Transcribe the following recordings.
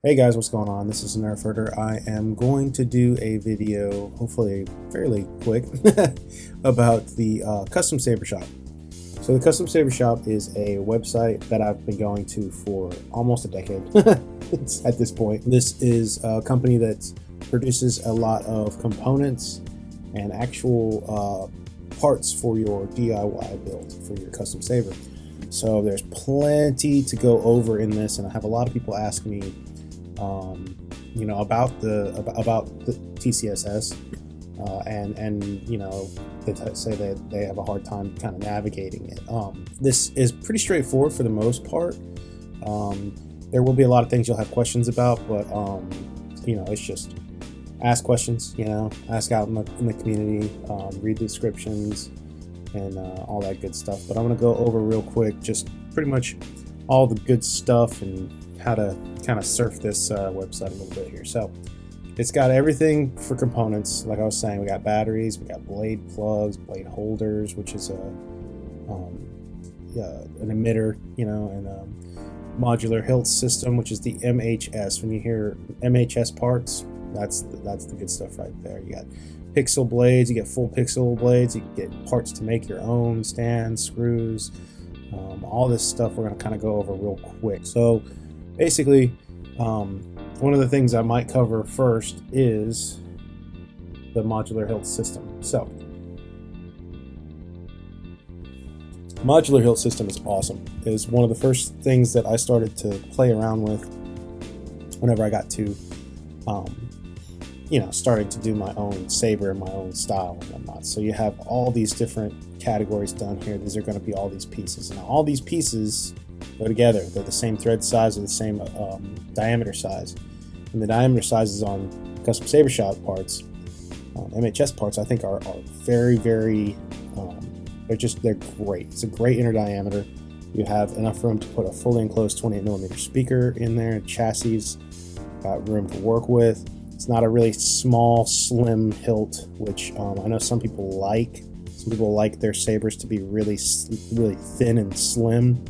Hey guys, what's going on? This is Nerf Herder. I am going to do a video, hopefully fairly quick, about the Custom Saber Shop. So the Custom Saber Shop is a website that I've been going to for almost a decade at this point. This is a company that produces a lot of components and actual parts for your DIY build for your custom saber. So there's plenty to go over in this, and I have a lot of people ask me about the tcss, and they say that they have a hard time kind of navigating it. This is pretty straightforward for the most part. There will be a lot of things you'll have questions about, but it's just ask questions, ask out in the community, read the descriptions and all that good stuff. But I'm going to go over real quick just pretty much all the good stuff and how to kind of surf this website a little bit here. So it's got everything for components. Like I was saying, we got batteries, we got blade plugs, blade holders, which is an emitter, and modular hilt system, which is the MHS. When you hear MHS parts, that's the good stuff right there. You got pixel blades, you get full pixel blades, you get parts to make your own, stands, screws, all this stuff we're going to kind of go over real quick. So basically, one of the things I might cover first is the modular hilt system. So modular hilt system is awesome. It is one of the first things that I started to play around with whenever I got to starting to do my own saber and my own style and whatnot. So you have all these different categories down here. These are going to be all these pieces, and all these pieces go together. They're the same thread size or the same diameter size, and the diameter sizes on Custom Saber Shop parts, MHS parts, I think are very they're great. It's a great inner diameter. You have enough room to put a fully enclosed 28mm speaker in there. Chassis got room to work with. It's not a really small, slim hilt, which I know some people like. Some people like their sabers to be really thin and slim,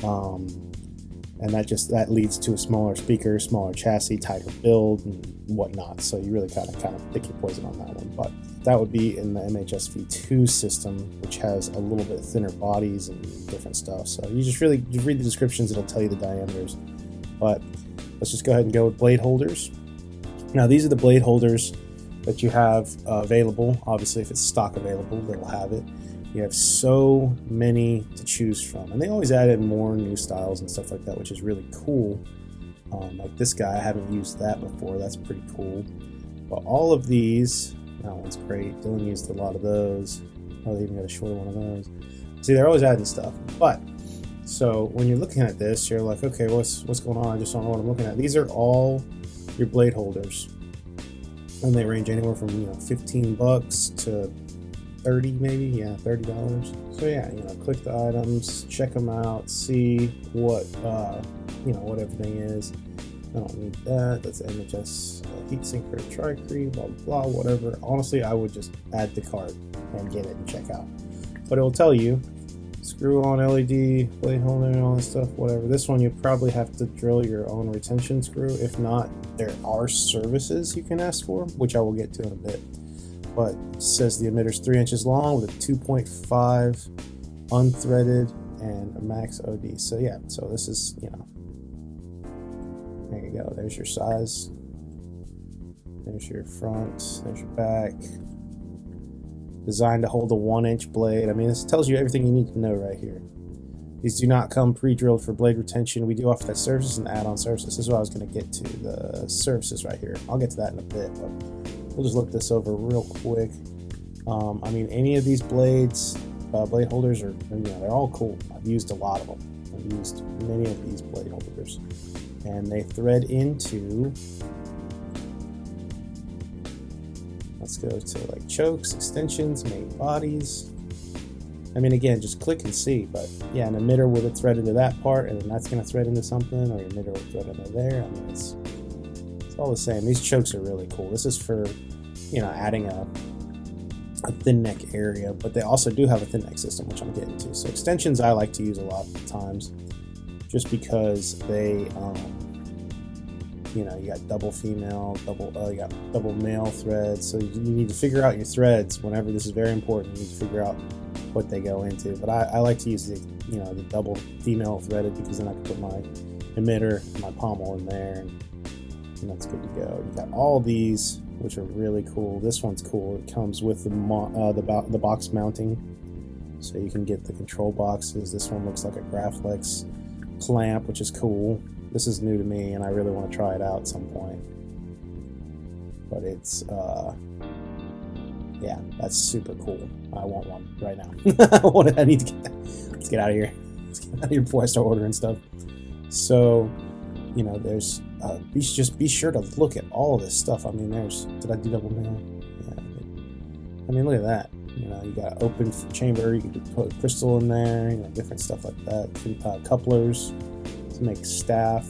and that leads to a smaller speaker, smaller chassis, tighter build, and whatnot. So you really kind of pick your poison on that one. But that would be in the MHS V2 system, which has a little bit thinner bodies and different stuff. So you read the descriptions; it'll tell you the diameters. But let's just go ahead and go with blade holders. Now these are the blade holders that you have available. Obviously, if it's stock available, they'll have it. You have so many to choose from, and they always add in more new styles and stuff like that, which is really cool. Like this guy, I haven't used that before. That's pretty cool. But all of these, that one's great. Dylan used a lot of those. Oh, they even got a shorter one of those. See, they're always adding stuff. But so when you're looking at this, you're like, okay, what's going on? I just don't know what I'm looking at. These are all your blade holders, and they range anywhere from $15 to 30, maybe, yeah, $30. So yeah, click the items, check them out, see what what everything is. I don't need that. That's MHS heatsink for tricrete, blah blah blah, whatever. Honestly, I would just add to cart and get it and check out. But it will tell you screw on LED, blade holder, and all this stuff, whatever. This one you probably have to drill your own retention screw. If not, there are services you can ask for, which I will get to in a bit. But it says the emitter's 3 inches long with a 2.5 unthreaded and a max OD. So yeah, so this is, there you go. There's your size. There's your front. There's your back. Designed to hold a 1-inch blade. I mean, this tells you everything you need to know right here. These do not come pre-drilled for blade retention. We do offer that services and add-on services. This is what I was going to get to, the services right here. I'll get to that in a bit, but we'll just look this over real quick. I mean, any of these blades, blade holders are, they're all cool. I've used a lot of them. I've used many of these blade holders, and they thread into, let's go to like chokes, extensions, main bodies. I mean, again, just click and see, but yeah, an emitter with it thread into that part, and then that's going to thread into something, or your emitter will thread into there. I mean, it's all the same. These chokes are really cool. This is for, adding a thin neck area, but they also do have a thin neck system, which I'm getting to. So extensions I like to use a lot of times, just because they You know, you got double female, you got double male threads. So you need to figure out your threads whenever this is very important. You need to figure out what they go into. But I like to use the, you know, the double female threaded, because then I can put my emitter, my pommel in there, and that's good to go. You got all these, which are really cool. This one's cool. It comes with the box mounting, so you can get the control boxes. This one looks like a Graflex clamp, which is cool. This is new to me, and I really want to try it out at some point. But it's, yeah, that's super cool. I want one right now. I need to get that. Let's get out of here. Let's get out of here before I start ordering stuff. So, you know, there's, just be sure to look at all of this stuff. I mean, did I do double mail? Yeah, I mean, look at that. You know, you got open chamber, you can put crystal in there, you know, different stuff like that. Couplers to make staff.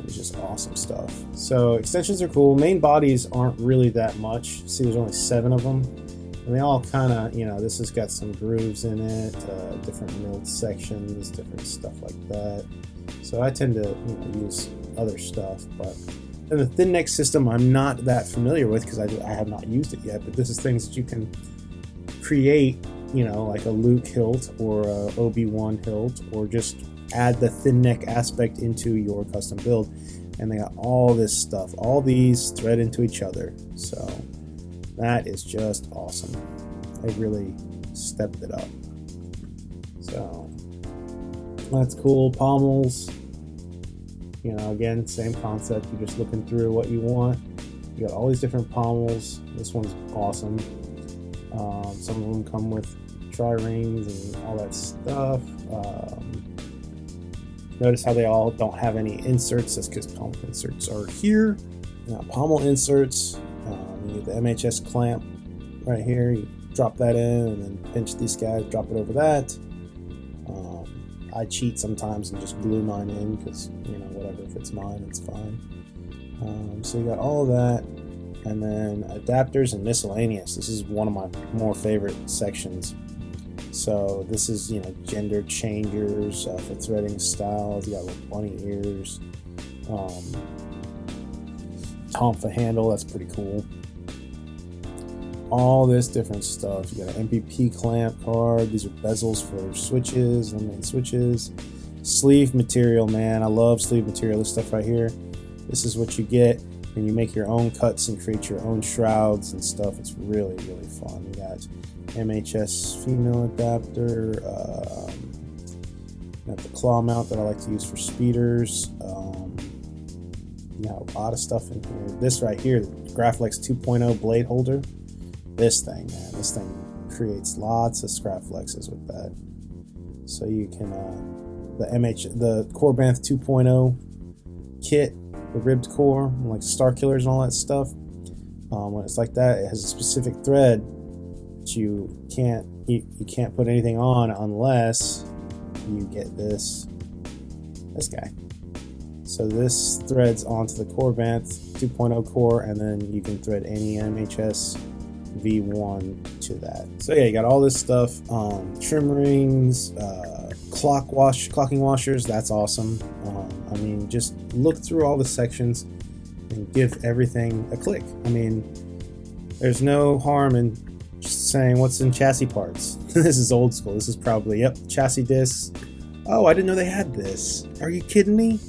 It's just awesome stuff. So extensions are cool. Main bodies aren't really that much. See, there's only 7 of them, and they all kind of, you know, this has got some grooves in it, different milled sections, different stuff like that. So I tend to, you know, use other stuff. But and the thin neck system I'm not that familiar with, because I have not used it yet. But this is things that you can create, you know, like a Luke hilt or a Obi-Wan hilt, or just add the thin neck aspect into your custom build. And they got all this stuff, all these thread into each other. So that is just awesome. They really stepped it up. So that's cool. Pommels, you know, again, same concept. You're just looking through what you want. You got all these different pommels. This one's awesome. Some of them come with tri-rings and all that stuff. Notice how they all don't have any inserts. That's because pommel inserts are here. Now, pommel inserts, you get the MHS clamp right here. You drop that in and then pinch these guys, drop it over that. I cheat sometimes and just glue mine in because, you know, whatever, if it's mine, it's fine. So you got all of that. And then adapters and miscellaneous. This is one of my more favorite sections. So this is, you know, gender changers for threading styles. You got little bunny ears. Tonfa handle, that's pretty cool. All this different stuff. You got an MPP clamp card. These are bezels for switches, limited switches. Sleeve material, man. I love sleeve material. This stuff right here. This is what you get when you make your own cuts and create your own shrouds and stuff. It's really, really fun. You got MHS female adapter. Got the claw mount that I like to use for speeders. You got a lot of stuff in here. This right here, the Graflex 2.0 blade holder. This thing, man, this thing creates lots of scrap flexes with that. So you can, the Corbanth 2.0 kit, the ribbed core, like Star Killers and all that stuff. When it's like that, it has a specific thread that you can't put anything on unless you get this guy. So this threads onto the Corbanth 2.0 core, and then you can thread any MHS V1 to that. So yeah, you got all this stuff. Trim rings, clocking washers. That's awesome. I mean, just look through all the sections and give everything a click. I mean, there's no harm in just saying what's in chassis parts. This is old school. This is probably, yep, chassis discs. Oh, I didn't know they had this. Are you kidding me?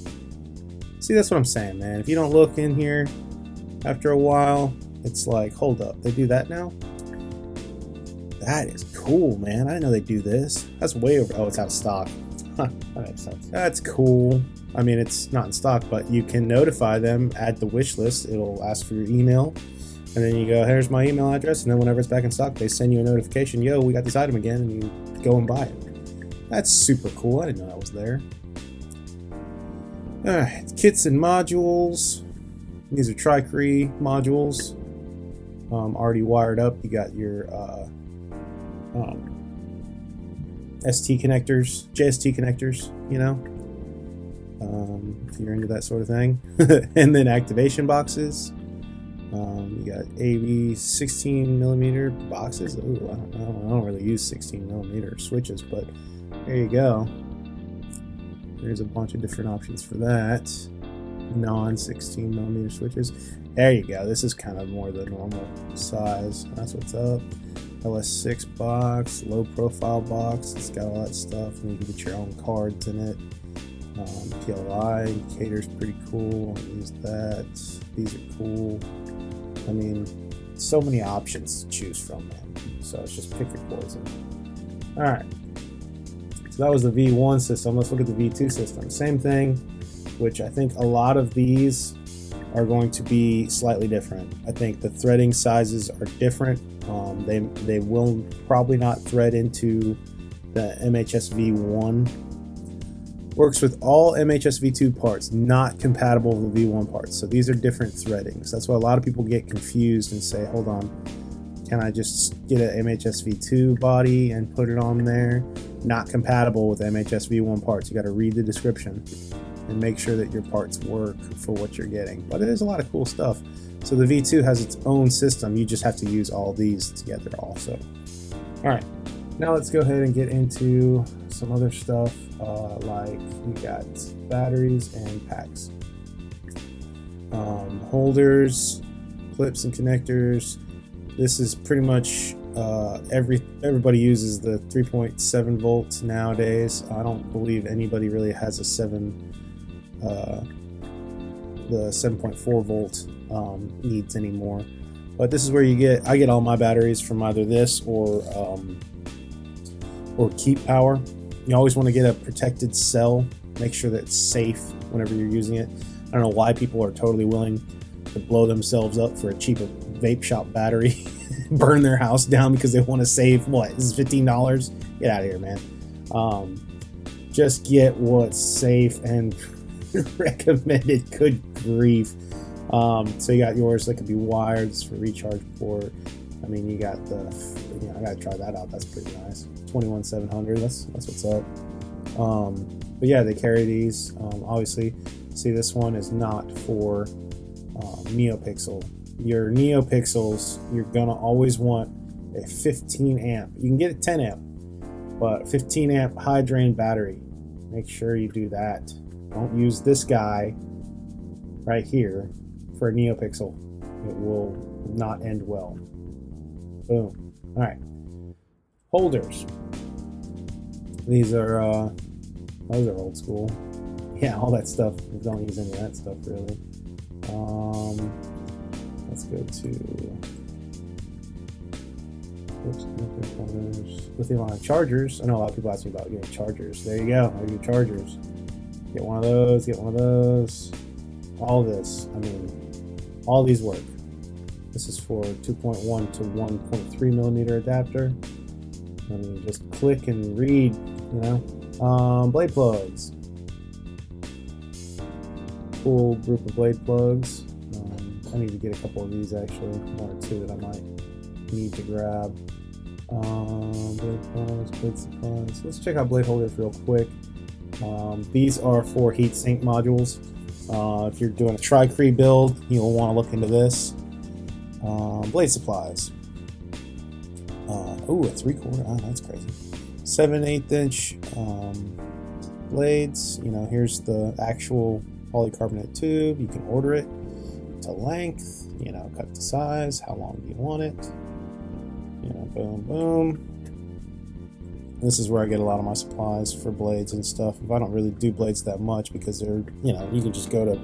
See, that's what I'm saying, man. If you don't look in here after a while, it's like, hold up, they do that now? That is cool, man. I didn't know they do this. That's way over. Oh, it's out of stock. That makes sense. That's cool. I mean, it's not in stock, but you can notify them, add the wish list. It'll ask for your email. And then you go, here's my email address. And then whenever it's back in stock, they send you a notification. Yo, we got this item again. And you go and buy it. That's super cool. I didn't know that was there. All right, kits and modules. These are Tricree modules. Already wired up. You got your ST connectors, JST connectors, you know, if you're into that sort of thing. And then activation boxes. You got AB 16mm boxes. Ooh, I don't really use 16mm switches, but there you go. There's a bunch of different options for that. non-16mm switches. There you go. This is kind of more the normal size. That's what's up. LS6 box, low profile box. It's got all that stuff, and you can get your own cards in it. PLI indicator's pretty cool. I'll use that. These are cool. I mean, so many options to choose from, man. So it's just pick your poison. All right. So that was the V1 system. Let's look at the V2 system. Same thing, which I think a lot of these are going to be slightly different. I think the threading sizes are different. They will probably not thread into the MHS V1. Works with all MHS V2 parts, not compatible with the V1 parts. So these are different threadings. That's why a lot of people get confused and say, hold on, can I just get an MHS V2 body and put it on there? Not compatible with MHS V1 parts. You got to read the description and make sure that your parts work for what you're getting. But it is a lot of cool stuff. So the V2 has its own system. You just have to use all these together also. All right, now let's go ahead and get into some other stuff, like you got batteries and packs. Holders, clips and connectors. This is pretty much everybody uses the 3.7 volts nowadays. I don't believe anybody really has a the 7.4 volt needs anymore. But this is where I get all my batteries from either this or Keep Power. You always want to get a protected cell. Make sure that it's safe whenever you're using it. I don't know why people are totally willing to blow themselves up for a cheap vape shop battery, burn their house down because they want to save, what, this is $15? Get out of here, man. Just get what's safe and recommended. Good grief. So you got yours that could be wired. It's for recharge port. I mean, you got the, I gotta try that out. That's pretty nice. 21700. That's what's up. But yeah, they carry these. Obviously, see, this one is not for NeoPixel. Your NeoPixels, you're gonna always want a 15 amp. You can get a 10 amp, but 15 amp high drain battery. Make sure you do that. Don't use this guy right here for a NeoPixel. It will not end well. Boom. All right. Holders. These are those are old school. Yeah, all that stuff. We don't use any of that stuff really. Let's go to lithium-ion chargers. I know a lot of people ask me about getting chargers. There you go. There are your chargers. Get one of those. Get one of those. All this. I mean, all these work. This is for 2.1 to 1.3 millimeter adapter. I mean, just click and read. You know, blade plugs. Cool group of blade plugs. I need to get a couple of these actually, one or two that I might need to grab. Blade plugs, blade supplies. Let's check out blade holders real quick. These are for heatsink modules. If you're doing a tri-cree build, you'll want to look into this. Blade supplies. Oh, a 3/4. Oh, that's crazy. 7/8 inch blades. You know, here's the actual polycarbonate tube. You can order it to length. You know, cut to size. How long do you want it? You know, boom, boom. This is where I get a lot of my supplies for blades and stuff. If I don't really do blades that much because they're, you know, you can just go to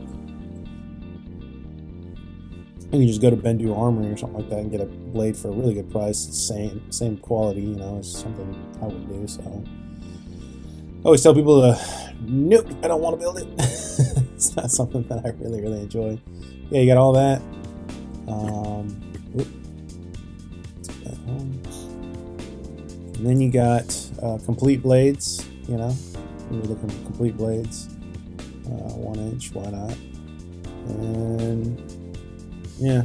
Bendu Armory or something like that and get a blade for a really good price. Same quality, you know, is something I would do. So I always tell people nope, I don't want to build it. It's not something that I really enjoy. Yeah, you got all that. And then you got complete blades, you know, we're looking for complete blades, 1 inch, why not? And yeah,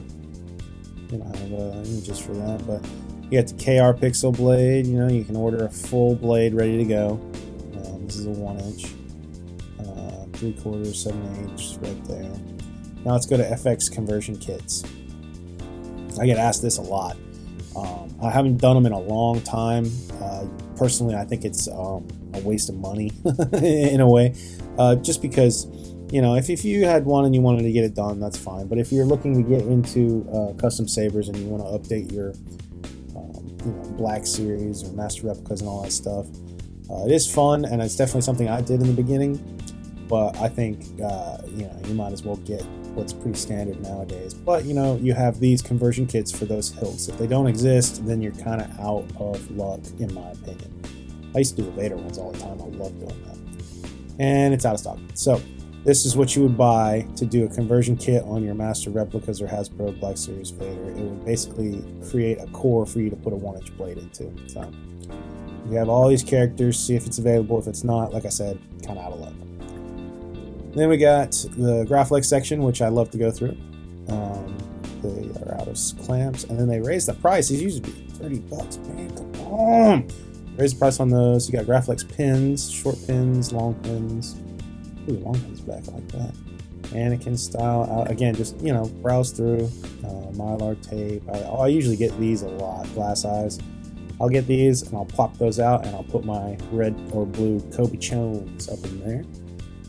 you don't have images for that, but you got the KR Pixel blade. You know, you can order a full blade ready to go. This is a 1 inch, 3/4, 7/8 right there. Now let's go to FX conversion kits. I get asked this a lot. I haven't done them in a long time. Personally, I think it's a waste of money in a way, just because you know, if you had one and you wanted to get it done, that's fine. But if you're looking to get into custom sabers and you want to update your you know, Black Series or Master Replicas and all that stuff, it is fun, and it's definitely something I did in the beginning. But I think you know, you might as well get what's pretty standard nowadays. But you know, you have these conversion kits for those hilts. If they don't exist, then you're kind of out of luck, in my opinion. I used to do the Vader ones all the time. I love doing that. And it's out of stock. So this is what you would buy to do a conversion kit on your Master Replicas or Hasbro Black Series Vader. It would basically create a core for you to put a 1-inch blade into. So you have all these characters, see if it's available. If it's not, like I said, kind of out of luck. Then we got the Graphics section, which I love to go through. They are out of clamps, and then they raised the price. These used to be $30, man. Come on! Raise the price on those. You got Graphics pins, short pins, long pins. Ooh, long pins back like that. Anakin style. Again, just, you know, browse through. Mylar tape. I usually get these a lot. Glass eyes. I'll get these and I'll plop those out and I'll put my red or blue Kobe Chones up in there.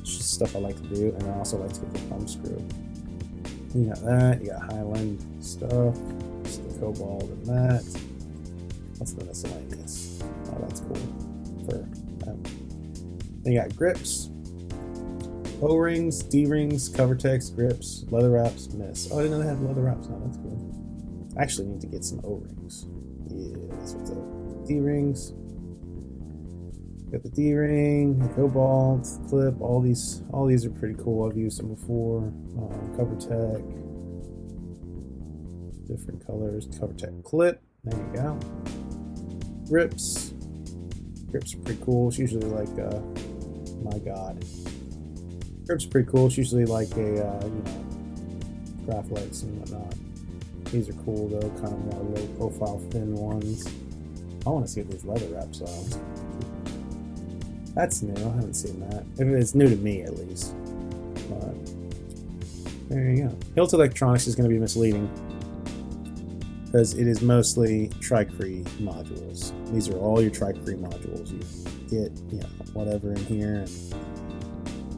It's just stuff I like to do, and I also like to get the thumb screw. You got that. You got Highland stuff. Just the Cobalt and that. What's the miscellaneous? Oh, that's cool. For then you got grips, O-rings, D-rings, cover text, grips, leather wraps, miss. Oh, I didn't know they had leather wraps. No, that's cool. I actually need to get some O-rings. Yeah, that's what's up. D-rings. Got the D-ring, the Cobalt, clip. All these are pretty cool. I've used them before. Cover tech, different colors. Cover tech clip. There you go. Grips. Grips are pretty cool. It's usually like, my God. Grips are pretty cool. It's usually like a, you know, Graphics and whatnot. These are cool though, kind of more low profile thin ones. I want to see what these leather wraps are. That's new. I haven't seen that. It's new to me, at least. But there you go. Hilt Electronics is going to be misleading because it is mostly Tricree modules. These are all your Tricree modules. You get, you know, whatever in here and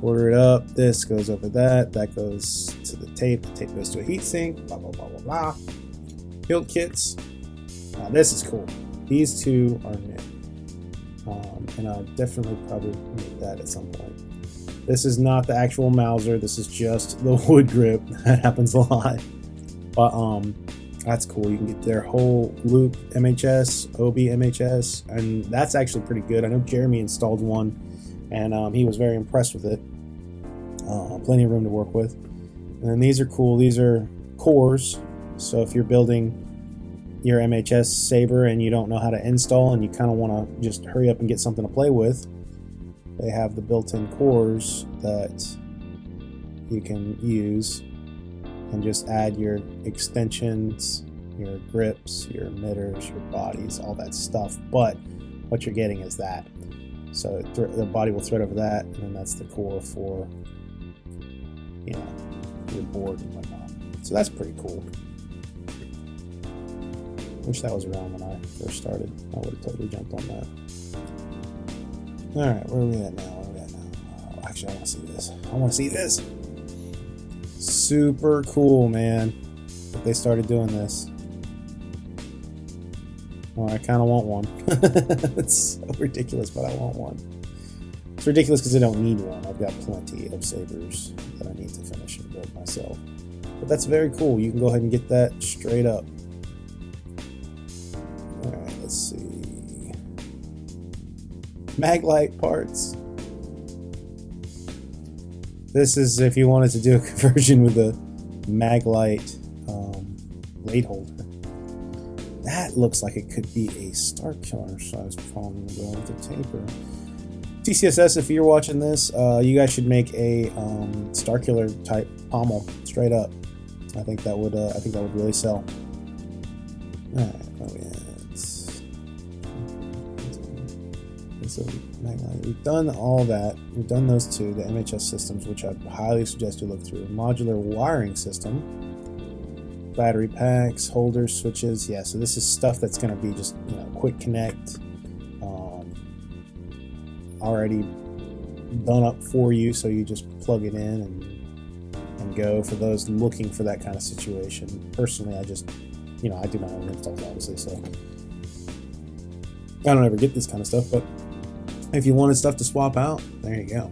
order it up. This goes over that. That goes to the tape. The tape goes to a heatsink. Blah blah blah blah blah. Hilt kits. Now this is cool. These two are new. And I'll definitely probably make that at some point. This is not the actual Mauser. This is just the wood grip. That happens a lot. But that's cool. You can get their whole loop MHS, OB MHS, and that's actually pretty good. I know Jeremy installed one, and he was very impressed with it. Plenty of room to work with. And then these are cool. These are cores. So if you're building your MHS Saber and you don't know how to install and you kind of want to just hurry up and get something to play with, they have the built-in cores that you can use and just add your extensions, your grips, your emitters, your bodies, all that stuff. But what you're getting is that. So the body will thread over that, and then that's the core for, you know, your board and whatnot. So that's pretty cool. Wish that was around when I first started. I would have totally jumped on that. Alright, where are we at now? Actually, I want to see this. I want to see this! Super cool, man. That they started doing this. Well, I kind of want one. It's so ridiculous, but I want one. It's ridiculous because I don't need one. I've got plenty of sabers that I need to finish and build myself. But that's very cool. You can go ahead and get that straight up. Alright, let's see. Maglite parts. This is if you wanted to do a conversion with a Maglite blade holder. That looks like it could be a Star Killer size problem going to taper. TCSS, if you're watching this, you guys should make a Star Killer type pommel straight up. I think that would really sell. Alright, so we've done all that. We've done those two, the MHS systems, which I highly suggest you look through. Modular wiring system, battery packs, holders, switches. Yeah, so this is stuff that's going to be just, you know, quick connect, already done up for you, so you just plug it in and go. For those looking for that kind of situation, personally, I just, I do my own installs, obviously, so I don't ever get this kind of stuff. But if you wanted stuff to swap out, there you go.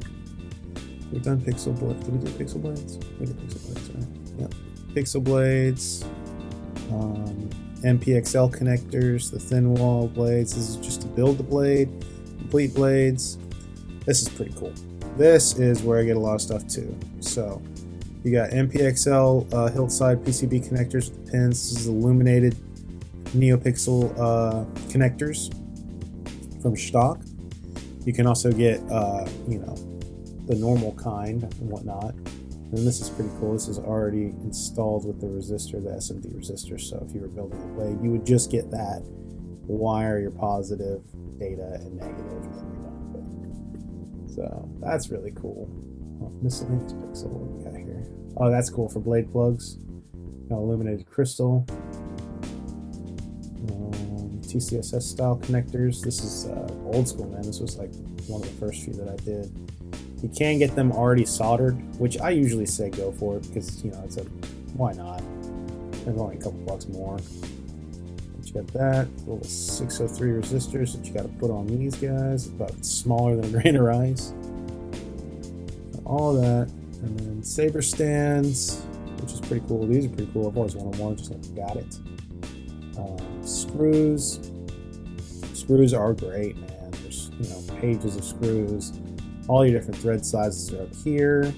We've done pixel blades. Did we do pixel blades? We did pixel blades, right? Yep. Pixel blades, MPXL connectors, the thin wall blades. This is just to build the blade, complete blades. This is pretty cool. This is where I get a lot of stuff too. So you got MPXL hilt side PCB connectors with the pins. This is illuminated NeoPixel connectors from stock. You can also get, the normal kind and whatnot. And this is pretty cool. This is already installed with the resistor, the SMD resistor. So if you were building a blade, you would just get that, wire your positive data and negative, and you're done. So that's really cool. Oh, miscellaneous pixel, what do we got here? Oh, that's cool for blade plugs. Illuminated crystal. TCSS style connectors. This is old school, man. This was like one of the first few that I did. You can get them already soldered, which I usually say go for it because, it's why not? There's only a couple bucks more. But you got that, little 603 resistors that you got to put on these guys, about smaller than a grain of rice. All of that, and then Saber stands, which is pretty cool. These are pretty cool. I've always wanted one, just never got it. Screws. Screws are great, man. There's pages of screws. All your different thread sizes are up here.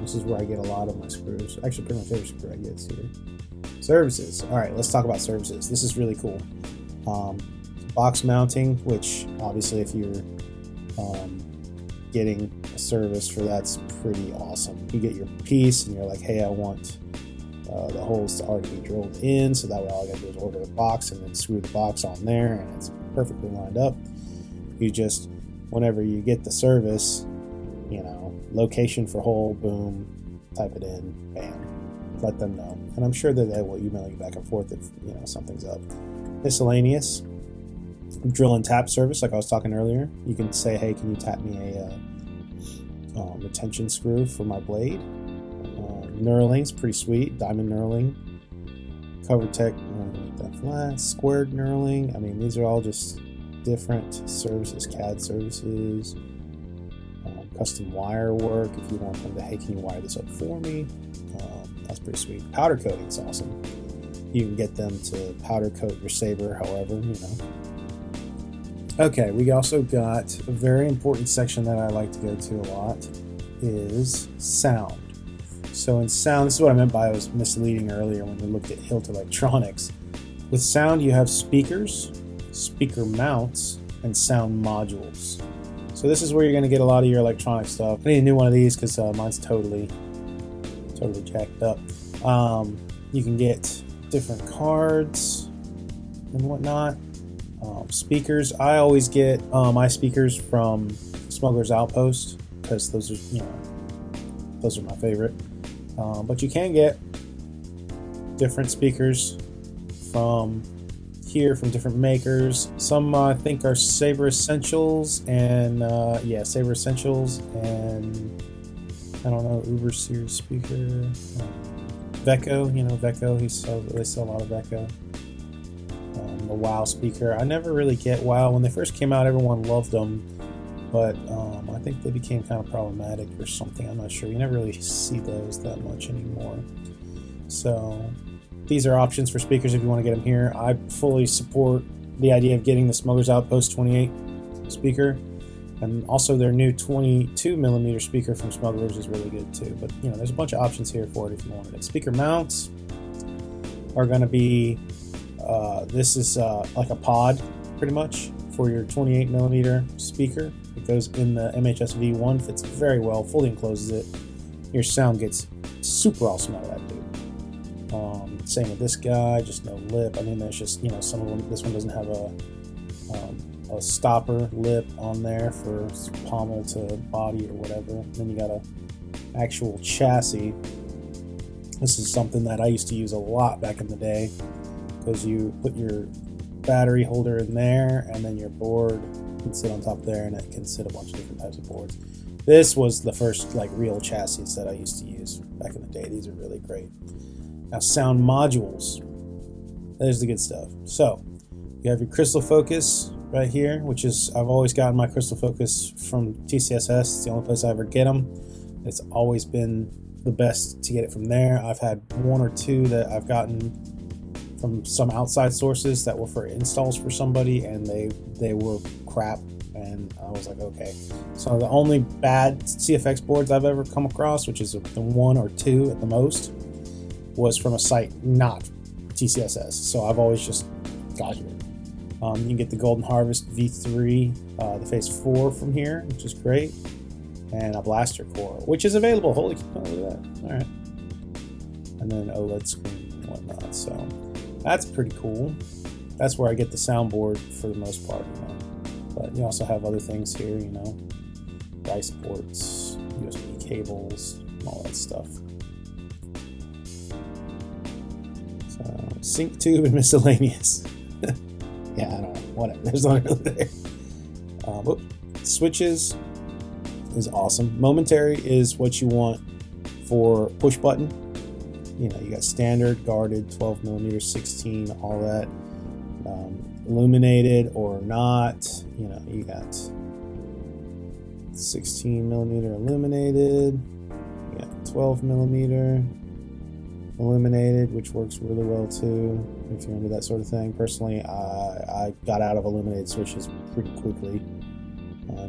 This is where I get a lot of my screws. Actually, pretty much every screw I get is here. Services. All right, let's talk about services. This is really cool. Box mounting, which obviously if you're getting a service for that's pretty awesome. You get your piece and you're like, hey, I want the holes to already be drilled in, so that way all I gotta do is order the box and then screw the box on there, and it's perfectly lined up. You just, whenever you get the service, location for hole, boom, type it in, bam, let them know. And I'm sure that they will email you back and forth if something's up. Miscellaneous drill and tap service, like I was talking earlier. You can say, hey, can you tap me a retention screw for my blade? Knurling's pretty sweet, diamond knurling. CoverTech, that flat, squared knurling. I mean, these are all just different services, CAD services. Custom wire work, if you want them to, hey, can you wire this up for me? That's pretty sweet. Powder coating is awesome. You can get them to powder coat your Saber, however, Okay, we also got a very important section that I like to go to a lot is sound. So in sound, this is what I meant by I was misleading earlier when we looked at hilt electronics. With sound, you have speakers, speaker mounts, and sound modules. So this is where you're going to get a lot of your electronic stuff. I need a new one of these because mine's totally jacked up. You can get different cards and whatnot. Speakers. I always get my speakers from Smuggler's Outpost because those are my favorite. But you can get different speakers from here from different makers. Some I think are Saber Essentials and Saber Essentials, and I don't know, Uber Series speaker. Vecco, Vecco. They sell a lot of Vecco. The WoW speaker. I never really get WoW. When they first came out, everyone loved them, but I think they became kind of problematic or something. I'm not sure. You never really see those that much anymore. So these are options for speakers if you want to get them here. I fully support the idea of getting the Smuggler's Outpost 28 speaker, and also their new 22mm speaker from Smugglers is really good too. But there's a bunch of options here for it if you wanted it. Speaker mounts are going to be this is like a pod pretty much for your 28mm speaker. It goes in the MHS V1, fits very well, fully encloses it. Your sound gets super awesome out of that dude. Same with this guy, just no lip. I mean, there's just some of them. This one doesn't have a stopper lip on there for pommel to body or whatever. Then you got a actual chassis. This is something that I used to use a lot back in the day, because you put your battery holder in there, and then your board, can sit on top there, and it can sit a bunch of different types of boards. This was the first like real chassis that I used to use back in the day. These are really great. Now, sound modules. There's the good stuff. So you have your crystal focus right here, which is, I've always gotten my crystal focus from tcss. It's the only place I ever get them. It's always been the best to get it from there. I've had one or two that I've gotten from some outside sources that were for installs for somebody, and they were crap, and I was like, okay. So the only bad CFX boards I've ever come across, which is the one or two at the most, was from a site not tcss. So I've always just got here. You can get the Golden Harvest V3, the Phase 4 from here, which is great, and a blaster core, which is available. Holy cow, look at that. All right. And then an OLED screen and whatnot. So that's pretty cool. That's where I get the soundboard for the most part, you know. But you also have other things here, you know, dice ports, USB cables, all that stuff. So sync tube and miscellaneous. Yeah, I don't know. Whatever. There's not really there. Switches is awesome. Momentary is what you want for push button. You know, you got standard, guarded, 12mm, 16, all that. Illuminated or not. You know, you got 16mm illuminated. You got 12mm illuminated, which works really well too if you're into that sort of thing. Personally, I got out of illuminated switches pretty quickly.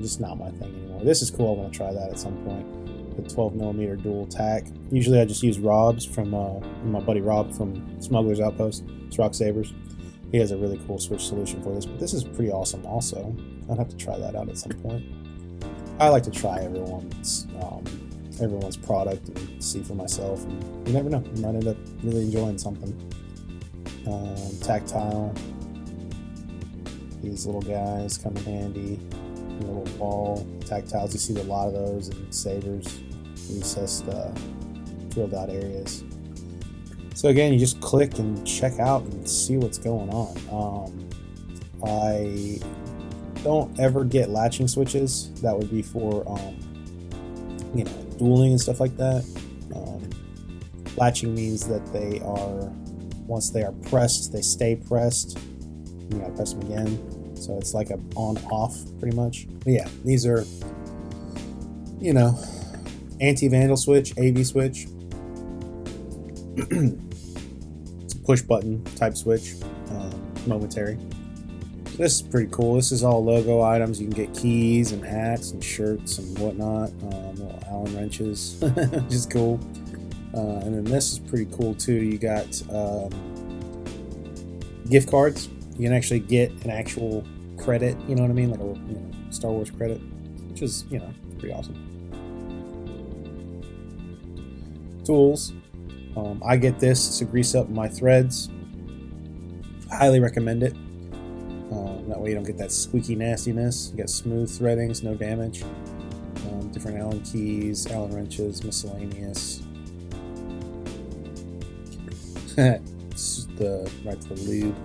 Just not my thing anymore. This is cool. I want to try that at some point. The 12mm dual tack. Usually I just use Rob's from my buddy Rob from Smuggler's Outpost. It's Rock Sabers. He has a really cool switch solution for this, but this is pretty awesome also. I'll have to try that out at some point. I like to try everyone's product and see for myself, and you never know, you might end up really enjoying something. Tactile, these little guys come in handy. A little ball tactiles, you see a lot of those in Sabers, recessed drilled out areas. So again, you just click and check out and see what's going on. I don't ever get latching switches. That would be for you know, dueling and stuff like that. Latching means that they are, once they are pressed, they stay pressed. You gotta press them again. So it's like a on-off pretty much. But yeah, these are, you know, anti-vandal switch, AV switch. It's a push button type switch, momentary. This is pretty cool. This is all logo items. You can get keys and hats and shirts and whatnot. Little Allen wrenches, which is cool. And then this is pretty cool too. You got gift cards. You can actually get an actual credit, you know what I mean, like a Star Wars credit, which is, you know, pretty awesome. Tools. I get this to grease up my threads. Highly recommend it. That way you don't get that squeaky nastiness. You get smooth threadings, no damage. Different Allen keys, Allen wrenches, miscellaneous. Right to the lube.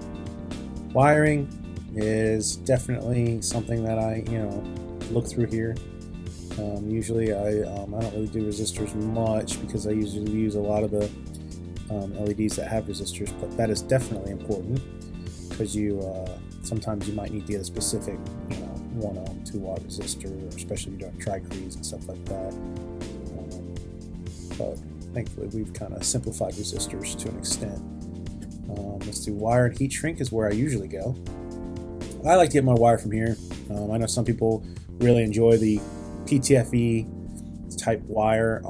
Wiring is definitely something that I, you know, look through here. Usually I don't really do resistors much because I usually use a lot of the LEDs that have resistors, but that is definitely important because you sometimes you might need to get a specific, you know, 1 ohm 2 watt resistor, especially if you're doing tri-crees and stuff like that. But thankfully we've kind of simplified resistors to an extent. Let's do wire and heat shrink is where I usually go. I like to get my wire from here. I know some people really enjoy the PTFE type wire.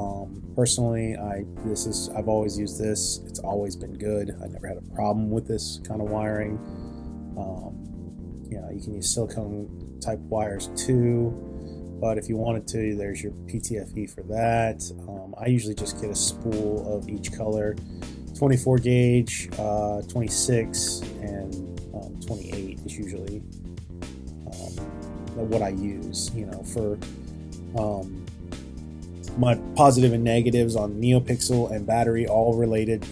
Personally, I've always used this. It's always been good. I never had a problem with this kind of wiring. You know, you can use silicone type wires too, but if you wanted to, there's your PTFE for that. I usually just get a spool of each color, 24 gauge, 26, and 28 is usually what I use, you know, for my positive and negatives on NeoPixel and battery, all related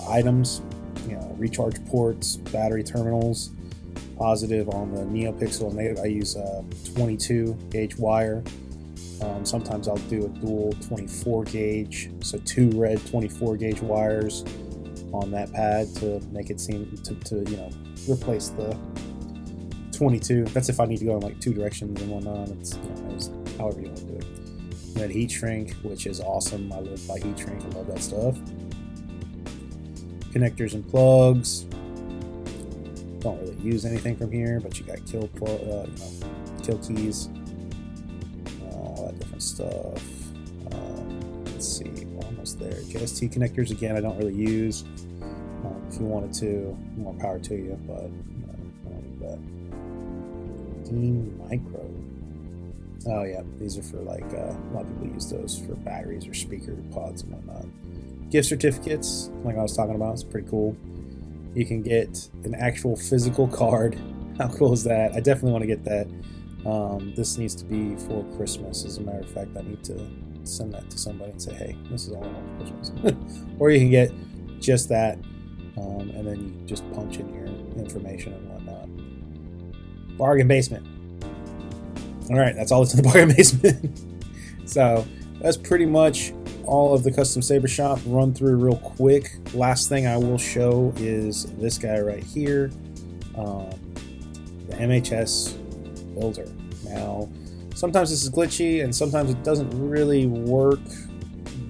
items, you know, recharge ports, battery terminals. positive on the NeoPixel, and negative I use 22 gauge wire. Sometimes I'll do a dual 24 gauge, so 2 red 24 gauge wires on that pad to make it seem to you know, replace the 22. That's if I need to go in like 2 directions and whatnot. It's, you know, it's however you want to do it. And then heat shrink, which is awesome. I live by heat shrink. I love that stuff. Connectors and plugs. Don't really use anything from here, but you got kill kill keys, all that different stuff. Let's see, we're almost there. JST connectors again, I don't really use. If you wanted to, more power to you, but I don't need that. Dean Micro. Oh yeah, these are for like a lot of people use those for batteries or speaker pods and whatnot. Gift certificates, like I was talking about, it's pretty cool. You can get an actual physical card. How cool is that? I definitely want to get that. This needs to be for Christmas. As a matter of fact, I need to send that to somebody and say, hey, this is all I want for Christmas. Or you can get just that, and then you just punch in your information and whatnot. Bargain basement. All right, that's all that's in the bargain basement. So that's pretty much all of the custom Saber shop run through real quick. Last thing I will show is this guy right here, the MHS builder. Now, sometimes this is glitchy and sometimes it doesn't really work.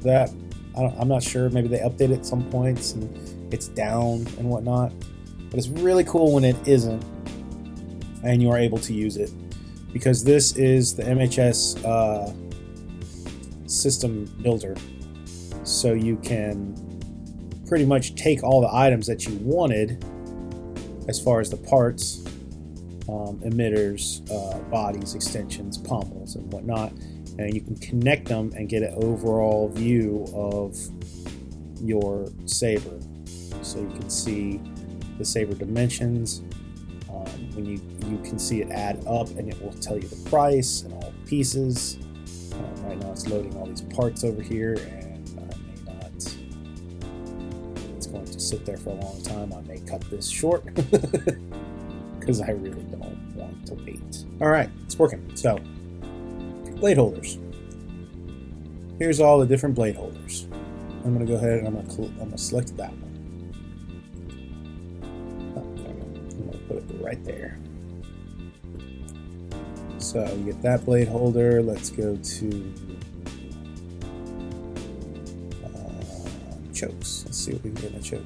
That I'm not sure. Maybe they update it at some points and it's down and whatnot. But it's really cool when it isn't, and you are able to use it, because this is the MHS system builder, so you can pretty much take all the items that you wanted as far as the parts, emitters, bodies, extensions, pommels, and whatnot, and you can connect them and get an overall view of your Saber. So you can see the Saber dimensions. When you can see it add up, and it will tell you the price and all the pieces. Right now it's loading all these parts over here, and I may not. It's going to sit there for a long time. I may cut this short because I really don't want to wait. All right, it's working. So, blade holders. Here's all the different blade holders. I'm going to go ahead and I'm going to select that one. I'm going to put it right there. So you get that blade holder. Let's go to chokes. Let's see what we can get in a choke.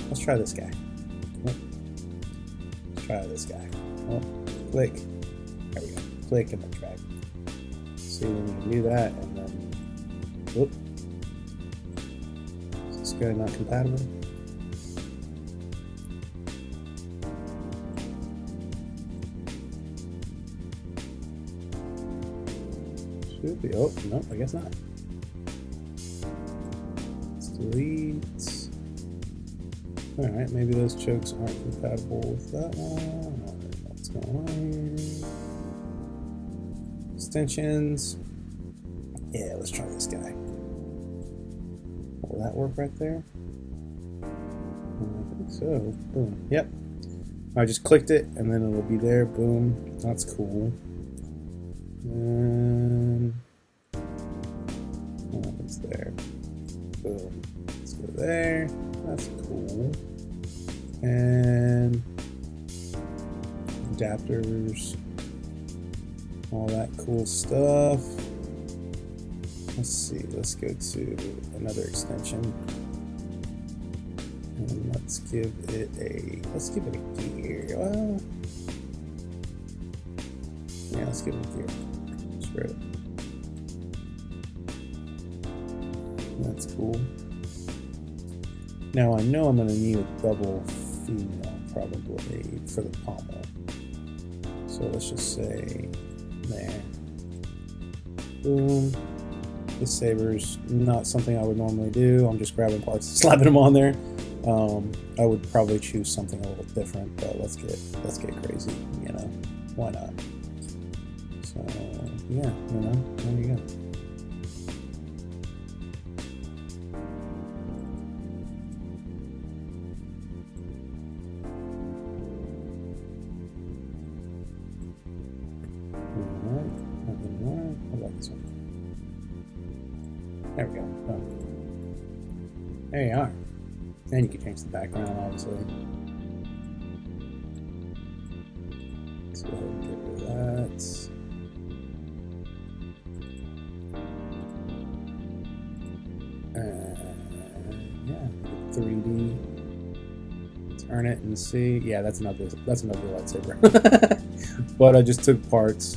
Let's try this guy. Oh. Let's try this guy. Oh, click. There we go. Click and then drag. See when we can do that, and then whoop. Is this guy not compatible? Should be. Oh, no, I guess not. Let's delete. Alright, maybe those chokes aren't compatible with that one. What's going on here? Extensions. Yeah, let's try this guy. Will that work right there? I think so. Boom. Yep. I just clicked it and then it'll be there. Boom. That's cool. And oh, it's there. Boom. Let's go there. That's cool. And adapters, all that cool stuff. Let's see. Let's go to another extension, and let's give it a gear. Well, yeah, let's give it a gear. Screw it. That's cool. Now I know I'm going to need a double female probably for the pommel. So let's just say there. Boom. This Saber's not something I would normally do. I'm just grabbing parts and slapping them on there. I would probably choose something a little different, but let's get crazy, you know. Why not? So yeah, you know, there you go. This one. There we go. Oh. There you are. And you can change the background, obviously. Let's go ahead and get rid of that. Yeah, 3D. Turn it and see. Yeah, that's another lightsaber. But I just took parts,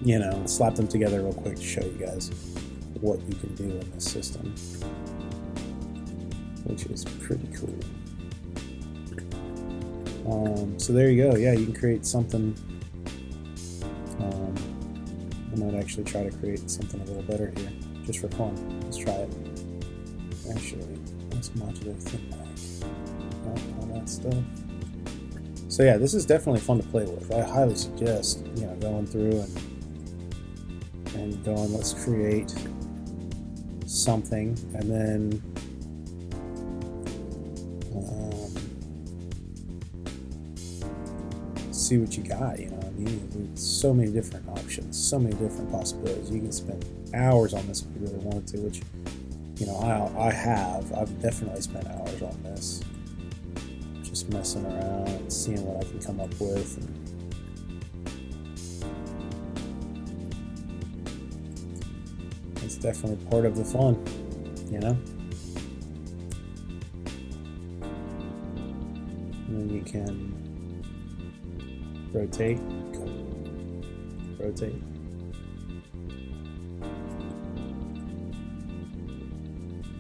you know, and slapped them together real quick to show you guys what you can do in this system, which is pretty cool. So there you go. Yeah, you can create something. I might actually try to create something a little better here, just for fun. Let's try it. Actually, let's modular thin back. All that stuff. So yeah, this is definitely fun to play with. I highly suggest, you know, going through and going, let's create something, and then see what you got. You know what I mean? There's so many different options, so many different possibilities. You can spend hours on this if you really wanted to, which, you know, I've definitely spent hours on this, just messing around and seeing what I can come up with. And it's definitely part of the fun, you know? And then you can rotate.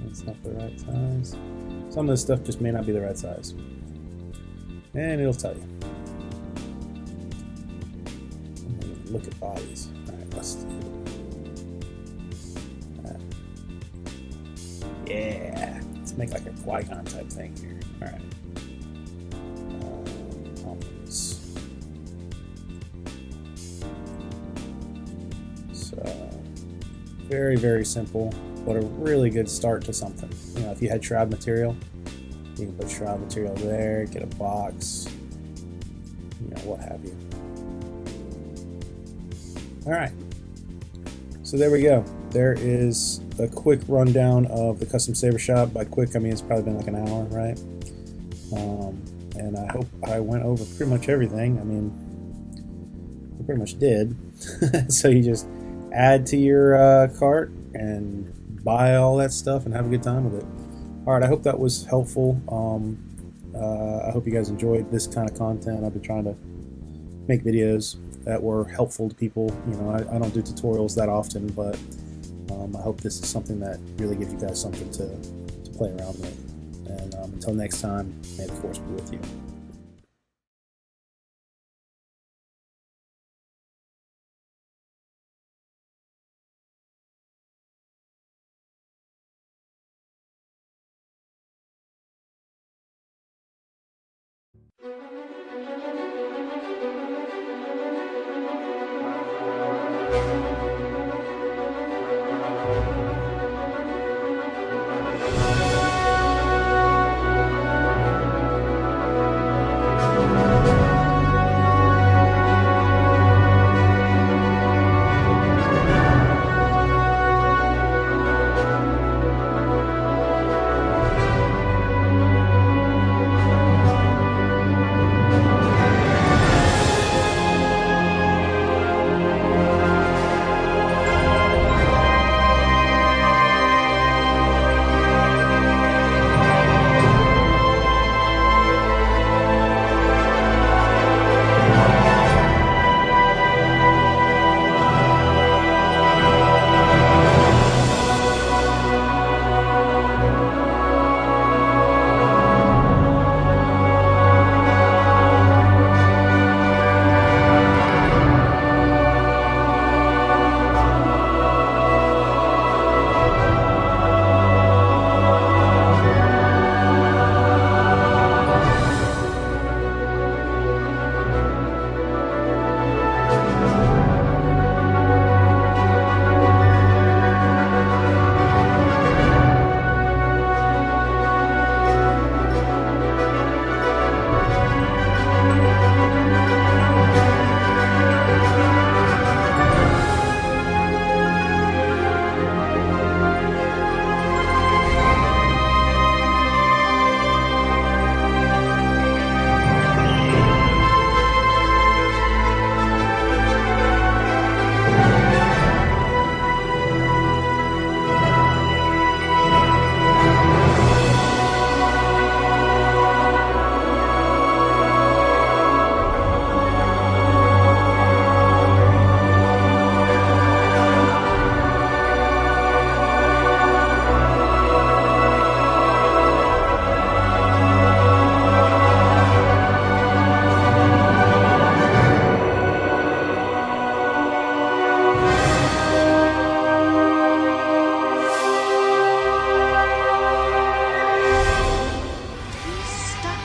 That's not the right size. Some of this stuff just may not be the right size. And it'll tell you. Look at bodies. Alright, let's do that. Yeah. Let's make like a Qui-Gon type thing here. Alright. So, very, very simple, but a really good start to something. You know, if you had shroud material, you can put shroud material there, get a box, you know, what have you. All right, so there we go. There is a quick rundown of the Custom Saber Shop. By quick, I mean it's probably been like an hour, right? And I hope I went over pretty much everything. I mean, I pretty much did. So you just add to your cart and buy all that stuff and have a good time with it. All right, I hope that was helpful. I hope you guys enjoyed this kind of content. I've been trying to make videos that were helpful to people. You know, I don't do tutorials that often, but I hope this is something that really gives you guys something to play around with. And until next time, may the force be with you.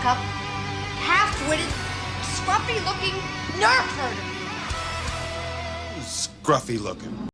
buttercup, half-witted, scruffy-looking nerf herder. Scruffy looking.